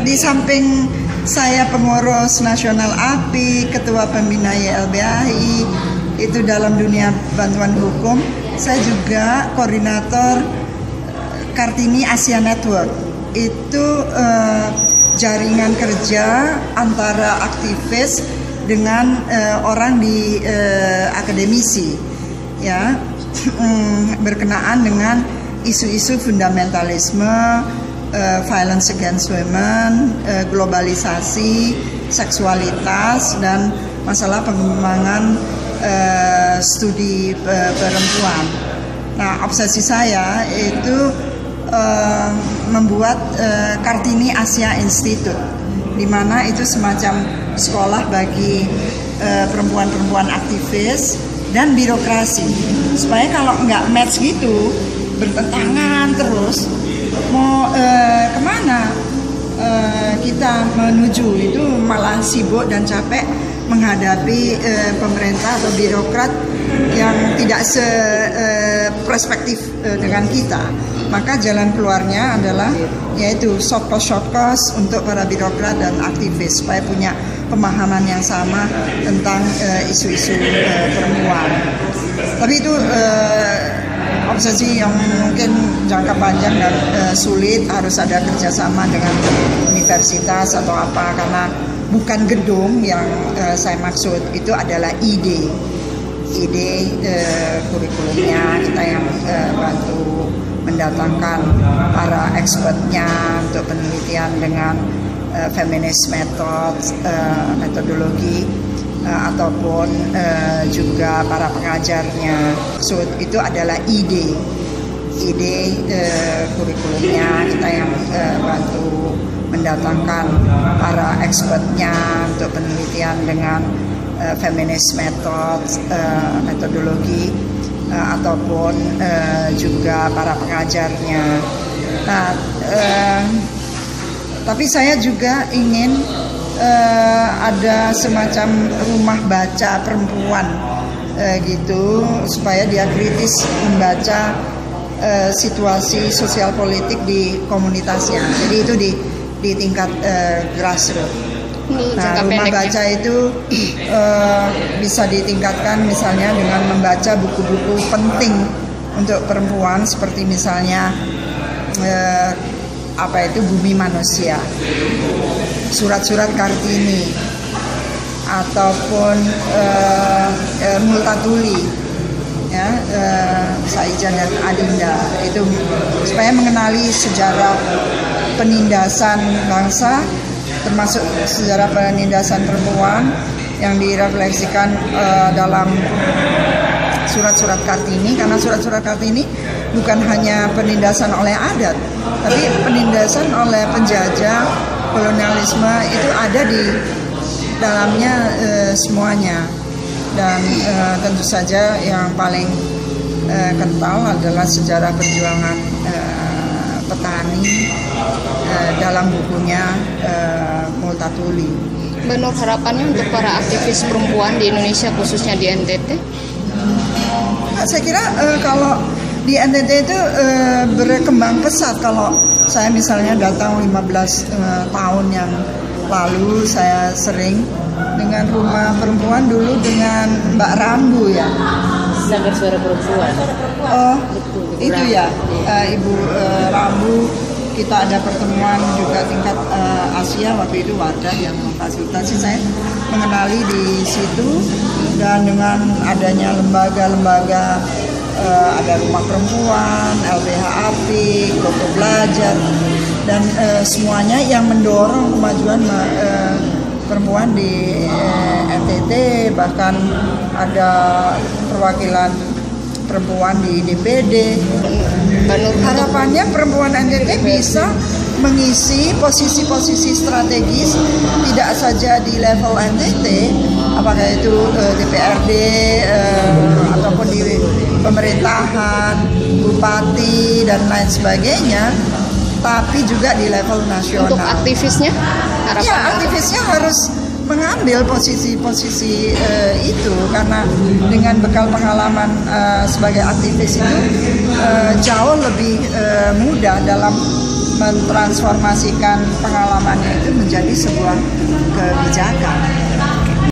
Di samping saya pengurus nasional API, ketua pembina YLBHI, itu dalam dunia bantuan hukum, saya juga koordinator Kartini Asia Network. Itu jaringan kerja antara aktivis dengan orang di akademisi, ya, berkenaan dengan isu-isu fundamentalisme, violence against women, globalisasi, seksualitas, dan masalah pengembangan studi perempuan. Nah, obsesi saya itu membuat Kartini Asia Institute, di mana itu semacam sekolah bagi perempuan-perempuan aktivis dan birokrasi, supaya kalau nggak match gitu, bertentangan terus, mau kemana kita menuju, itu malah sibuk dan capek menghadapi pemerintah atau birokrat yang tidak seperspektif dengan kita. Maka jalan keluarnya adalah yaitu short cost untuk para birokrat dan aktivis, supaya punya pemahaman yang sama tentang isu-isu perempuan. Tapi itu obsesi yang mungkin jangka panjang dan sulit, harus ada kerjasama dengan universitas atau apa, karena bukan gedung yang saya maksud, itu adalah ide kurikulumnya. Kita yang bantu mendatangkan para expertnya untuk penelitian dengan feminist metodologi, ataupun juga para pengajarnya. So, itu adalah ide kurikulumnya. Kita yang bantu mendatangkan para expertnya untuk penelitian dengan feminist metodologi, ataupun juga para pengajarnya. Nah, tapi saya juga ingin ada semacam rumah baca perempuan gitu, supaya dia kritis membaca situasi sosial politik di komunitasnya. Jadi itu di tingkat grassroots. Nah, rumah baca itu bisa ditingkatkan misalnya dengan membaca buku-buku penting untuk perempuan, seperti misalnya Bumi Manusia, surat-surat Kartini, ataupun Multatuli, ya, Saijan dan Adinda, itu supaya mengenali sejarah penindasan bangsa, termasuk sejarah penindasan perempuan yang direfleksikan dalam surat-surat Kartini. Karena surat-surat Kartini bukan hanya penindasan oleh adat, tapi penindasan oleh penjajah, kolonialisme, itu ada di dalamnya semuanya. Dan tentu saja yang paling kental adalah sejarah perjuangan petani dalam bukunya Multatuli. Mbak Nur, harapannya untuk para aktivis perempuan di Indonesia, khususnya di NTT? Saya kira kalau di NTT itu berkembang pesat. Kalau saya misalnya datang 15 tahun yang lalu, saya sering dengan rumah perempuan dulu dengan Mbak Rambu, ya. Sanggar Suara Perempuan. Oh, itu ya, Ibu Rambu. Kita ada pertemuan juga tingkat Asia, waktu itu Wadah yang memfasilitasi saya mengenali di situ. Dan dengan adanya lembaga-lembaga, ada Rumah Perempuan, LBH API, Koko Belajar, dan semuanya yang mendorong kemajuan perempuan di NTT. Bahkan ada perwakilan perempuan di DPD. Harapannya perempuan NTT bisa mengisi posisi-posisi strategis, tidak saja di level NTT, apakah itu DPRD ataupun di pemerintahan, bupati dan lain sebagainya, tapi juga di level nasional. Untuk aktivisnya, ya, aktivisnya harus mengambil posisi-posisi itu, karena dengan bekal pengalaman sebagai aktivis itu jauh lebih mudah dalam mentransformasikan pengalamannya sebuah kebijakan.